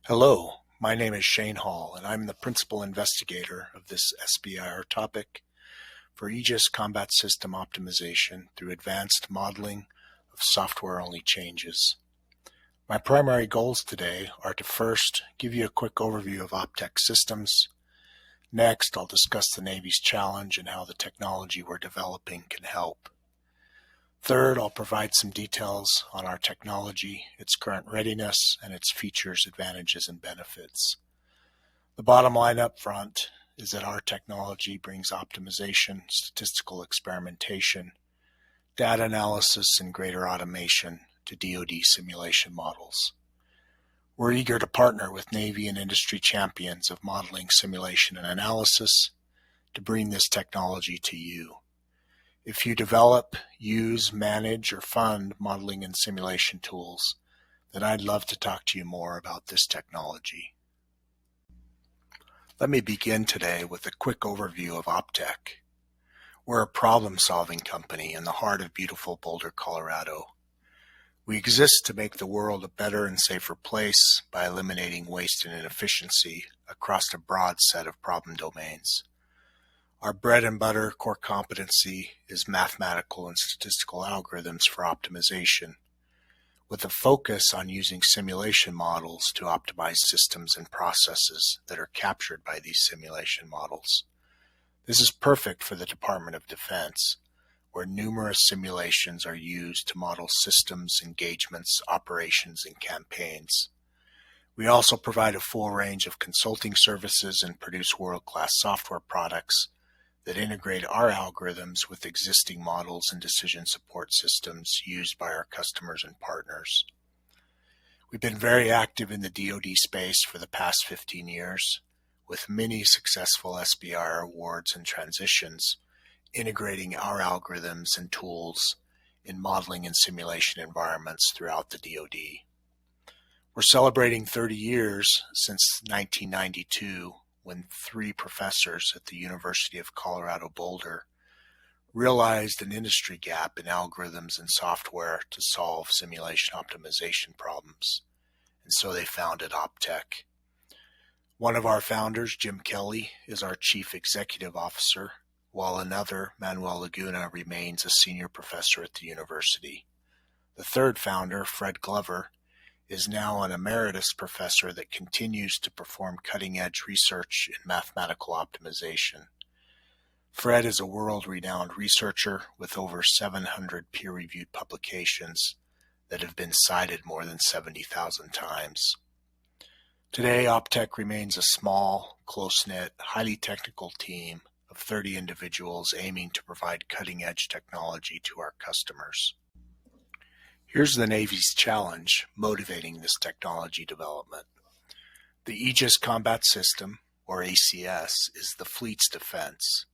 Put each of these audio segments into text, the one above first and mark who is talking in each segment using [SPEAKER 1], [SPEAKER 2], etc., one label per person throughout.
[SPEAKER 1] Hello, my name is Shane Hall, and I'm the principal investigator of this SBIR topic for AEGIS Combat System optimization through advanced modeling of software-only changes. My primary goals today are to first give you a quick overview of OptTek's systems. Next, I'll discuss the Navy's challenge and how the technology we're developing can help. Third, I'll provide some details on our technology, its current readiness, and its features, advantages, and benefits. The bottom line up front is that our technology brings optimization, statistical experimentation, data analysis, and greater automation to DoD simulation models. We're eager to partner with Navy and industry champions of modeling, simulation, and analysis to bring this technology to you. If you develop, use, manage, or fund modeling and simulation tools, then I'd love to talk to you more about this technology. Let me begin today with a quick overview of OptTek. We're a problem-solving company in the heart of beautiful Boulder, Colorado. We exist to make the world a better and safer place by eliminating waste and inefficiency across a broad set of problem domains. Our bread and butter core competency is mathematical and statistical algorithms for optimization, with a focus on using simulation models to optimize systems and processes that are captured by these simulation models. This is perfect for the Department of Defense, where numerous simulations are used to model systems, engagements, operations, and campaigns. We also provide a full range of consulting services and produce world-class software products that integrate our algorithms with existing models and decision support systems used by our customers and partners. We've been very active in the DoD space for the past 15 years, with many successful SBIR awards and transitions, integrating our algorithms and tools in modeling and simulation environments throughout the DoD. We're celebrating 30 years since 1992, when 3 professors at the University of Colorado Boulder realized an industry gap in algorithms and software to solve simulation optimization problems, and so they founded OptTek. One of our founders, Jim Kelly, is our Chief Executive Officer, while another, Manuel Laguna, remains a senior professor at the university. The third founder, Fred Glover, is now an emeritus professor that continues to perform cutting-edge research in mathematical optimization. Fred is a world-renowned researcher with over 700 peer-reviewed publications that have been cited more than 70,000 times. Today, OptTek remains a small, close-knit, highly technical team of 30 individuals aiming to provide cutting-edge technology to our customers. Here's the Navy's challenge motivating this technology development. The AEGIS Combat System, or ACS, is the fleet's defense.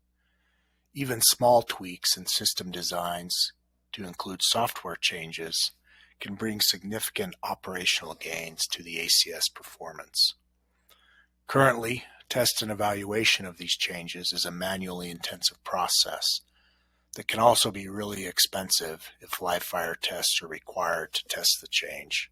[SPEAKER 1] Even small tweaks in system designs, to include software changes, can bring significant operational gains to the ACS performance. Currently, test and evaluation of these changes is a manually intensive process that can also be really expensive if live fire tests are required to test the change.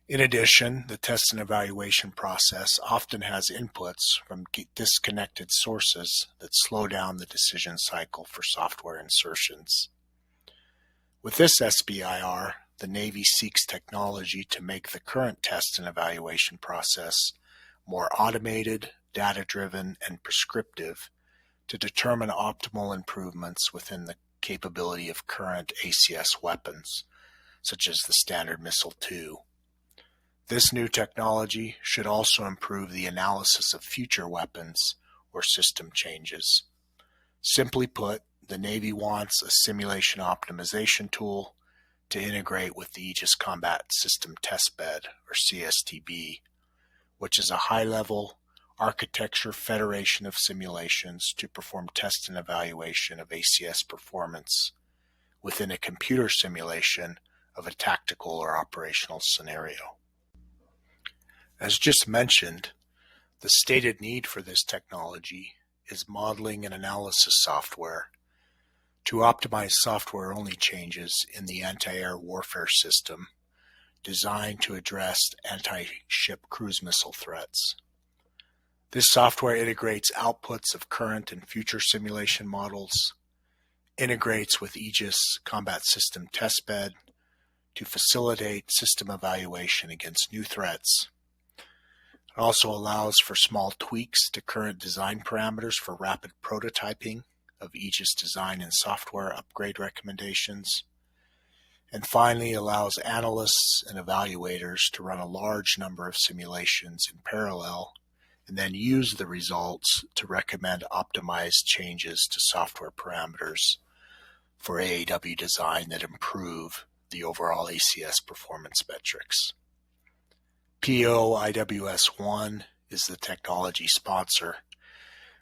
[SPEAKER 1] In addition, the test and evaluation process often has inputs from disconnected sources that slow down the decision cycle for software insertions. With this SBIR, the Navy seeks technology to make the current test and evaluation process more automated, data-driven, and prescriptive to determine optimal improvements within the capability of current ACS weapons, such as the Standard Missile-2. This new technology should also improve the analysis of future weapons or system changes. Simply put, the Navy wants a simulation optimization tool to integrate with the AEGIS Combat System Testbed, or CSTB, which is a high-level architecture federation of simulations to perform test and evaluation of ACS performance within a computer simulation of a tactical or operational scenario. As just mentioned, the stated need for this technology is modeling and analysis software to optimize software-only changes in the anti-air warfare system designed to address anti-ship cruise missile threats. This software integrates outputs of current and future simulation models, integrates with AEGIS Combat System testbed to facilitate system evaluation against new threats. It also allows for small tweaks to current design parameters for rapid prototyping of AEGIS design and software upgrade recommendations. And finally, allows analysts and evaluators to run a large number of simulations in parallel and then use the results to recommend optimized changes to software parameters for AAW design that improve the overall ACS performance metrics. PO-IWS-1 is the technology sponsor,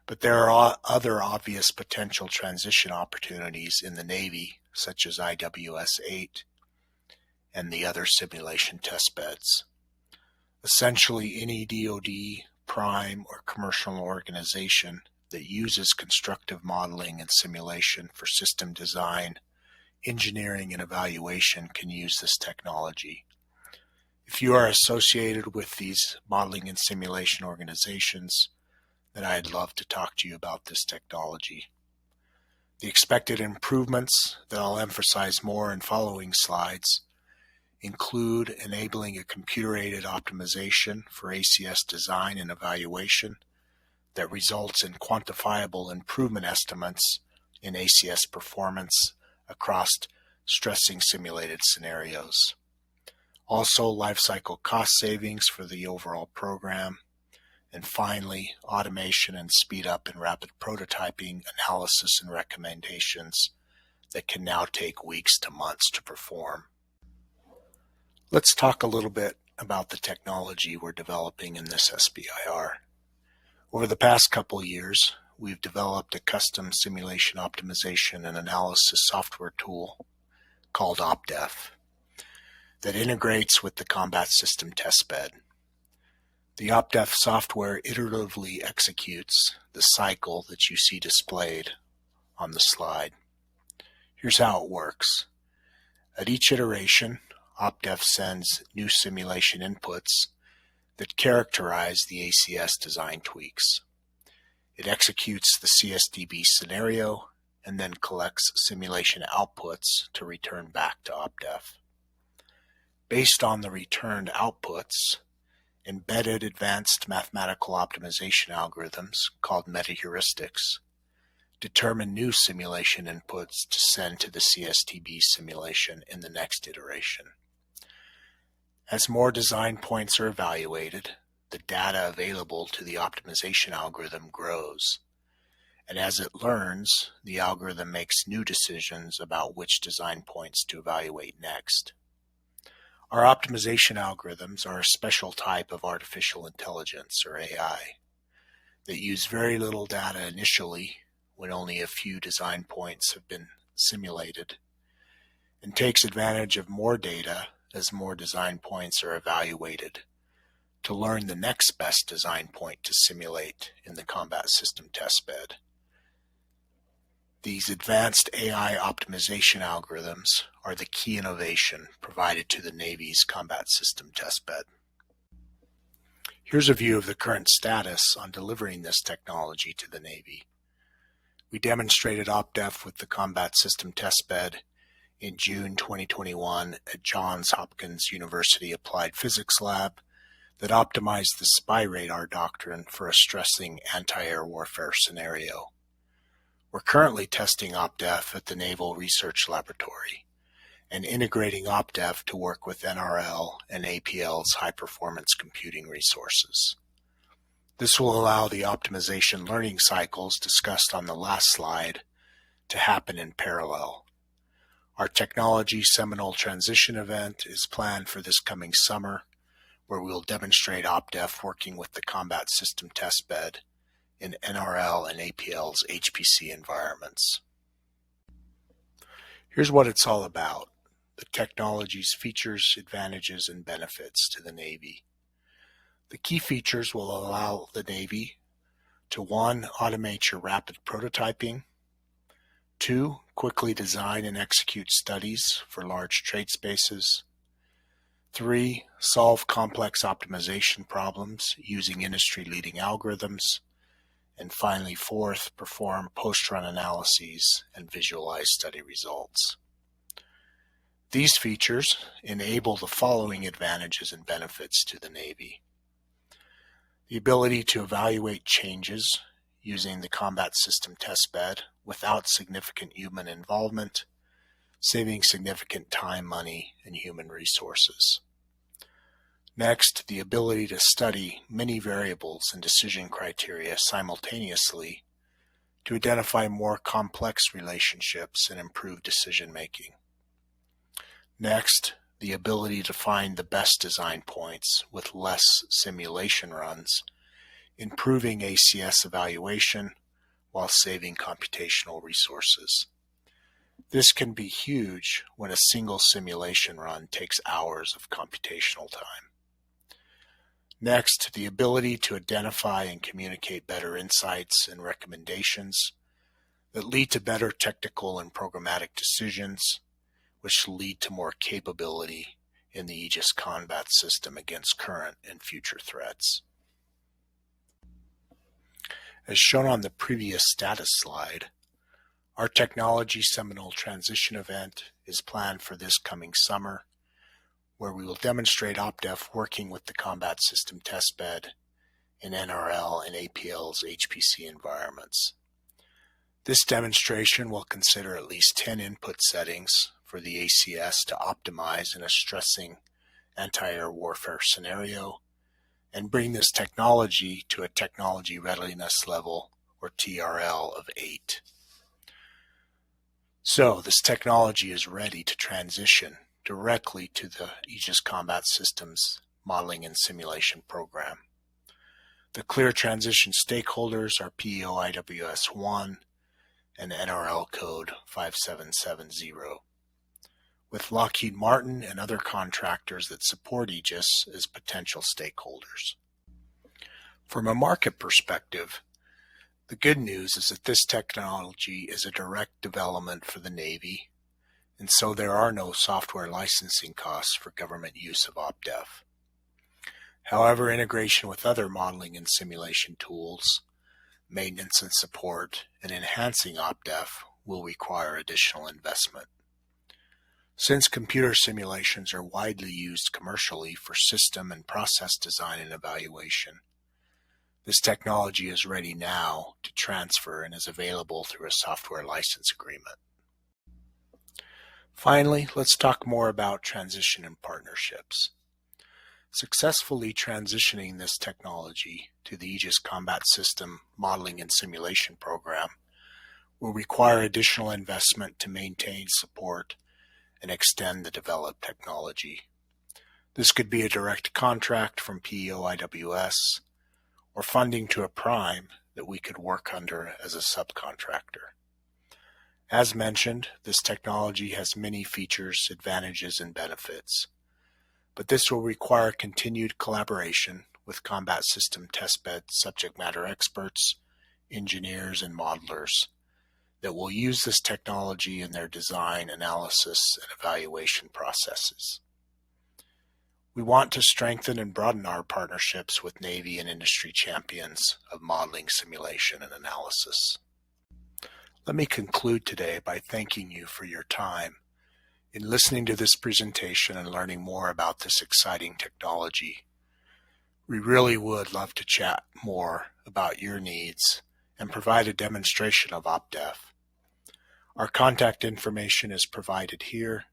[SPEAKER 1] but there are other obvious potential transition opportunities in the Navy, such as IWS-8 and the other simulation testbeds. Essentially, any DoD, prime, or commercial organization that uses constructive modeling and simulation for system design, engineering, and evaluation can use this technology. If you are associated with these modeling and simulation organizations, then I'd love to talk to you about this technology. The expected improvements that I'll emphasize more in following slides include enabling a computer-aided optimization for ACS design and evaluation that results in quantifiable improvement estimates in ACS performance across stressing simulated scenarios. Also, lifecycle cost savings for the overall program. And finally, automation and speed up in rapid prototyping, analysis, and recommendations that can now take weeks to months to perform. Let's talk a little bit about the technology we're developing in this SBIR. Over the past couple years, we've developed a custom simulation optimization and analysis software tool called OptTek's that integrates with the Combat System testbed. The OptTek's software iteratively executes the cycle that you see displayed on the slide. Here's how it works. At each iteration, OptTek's sends new simulation inputs that characterize the ACS design tweaks. It executes the CSTB scenario and then collects simulation outputs to return back to OptTek's. Based on the returned outputs, embedded advanced mathematical optimization algorithms called meta-heuristics determine new simulation inputs to send to the CSTB simulation in the next iteration. As more design points are evaluated, the data available to the optimization algorithm grows, and as it learns, the algorithm makes new decisions about which design points to evaluate next. Our optimization algorithms are a special type of artificial intelligence, or AI, that use very little data initially when only a few design points have been simulated, and takes advantage of more data as more design points are evaluated to learn the next best design point to simulate in the Combat System testbed. These advanced AI optimization algorithms are the key innovation provided to the Navy's Combat System testbed. Here's a view of the current status on delivering this technology to the Navy. We demonstrated OptTek's with the Combat System testbed in June 2021 at Johns Hopkins University Applied Physics Lab that optimized the spy radar doctrine for a stressing anti-air warfare scenario. We're currently testing OptTek's at the Naval Research Laboratory and integrating OptTek's to work with NRL and APL's high-performance computing resources. This will allow the optimization learning cycles discussed on the last slide to happen in parallel. Our technology Seminal transition event is planned for this coming summer, where we'll demonstrate OptTek's working with the Combat System testbed in NRL and APL's HPC environments. Here's what it's all about: the technology's features, advantages, and benefits to the Navy. The key features will allow the Navy to 1. Automate your rapid prototyping, 2. Quickly design and execute studies for large trade spaces, 3. Solve complex optimization problems using industry-leading algorithms. And finally, 4th, perform post-run analyses and visualize study results. These features enable the following advantages and benefits to the Navy. The ability to evaluate changes using the combat system testbed without significant human involvement, saving significant time, money, and human resources. Next, the ability to study many variables and decision criteria simultaneously to identify more complex relationships and improve decision-making. Next, the ability to find the best design points with less simulation runs, improving ACS evaluation while saving computational resources. This can be huge when a single simulation run takes hours of computational time. Next, the ability to identify and communicate better insights and recommendations that lead to better technical and programmatic decisions, which lead to more capability in the AEGIS Combat System against current and future threats. As shown on the previous status slide, our technology Seminal transition event is planned for this coming summer, where we will demonstrate OptTek working with the combat system testbed in NRL and APL's HPC environments. This demonstration will consider at least 10 input settings for the ACS to optimize in a stressing anti-air warfare scenario and bring this technology to a technology readiness level, or TRL, of 8. So this technology is ready to transition directly to the AEGIS Combat Systems Modeling and Simulation Program. The clear transition stakeholders are PEOIWS-1 and NRL code 5770, with Lockheed Martin and other contractors that support AEGIS as potential stakeholders. From a market perspective, the good news is that this technology is a direct development for the Navy, and so there are no software licensing costs for government use of OptTek. However, integration with other modeling and simulation tools, maintenance and support, and enhancing OptTek will require additional investment. Since computer simulations are widely used commercially for system and process design and evaluation, this technology is ready now to transfer and is available through a software license agreement. Finally, let's talk more about transition and partnerships. Successfully transitioning this technology to the AEGIS Combat System Modeling and Simulation Program will require additional investment to maintain, support, and extend the developed technology. This could be a direct contract from PEOIWS or funding to a prime that we could work under as a subcontractor. As mentioned, this technology has many features, advantages, and benefits, but this will require continued collaboration with combat system testbed subject matter experts, engineers, and modelers that will use this technology in their design, analysis, and evaluation processes. We want to strengthen and broaden our partnerships with Navy and industry champions of modeling, simulation, and analysis. Let me conclude today by thanking you for your time in listening to this presentation and learning more about this exciting technology. We really would love to chat more about your needs and provide a demonstration of OptTek. Our contact information is provided here.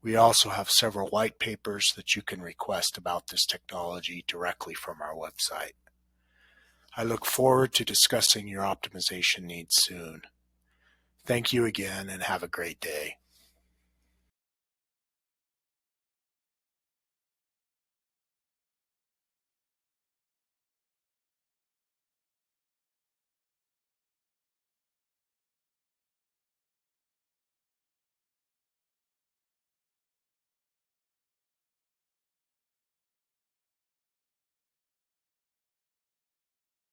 [SPEAKER 1] We also have several white papers that you can request about this technology directly from our website. I look forward to discussing your optimization needs soon. Thank you again and have a great day.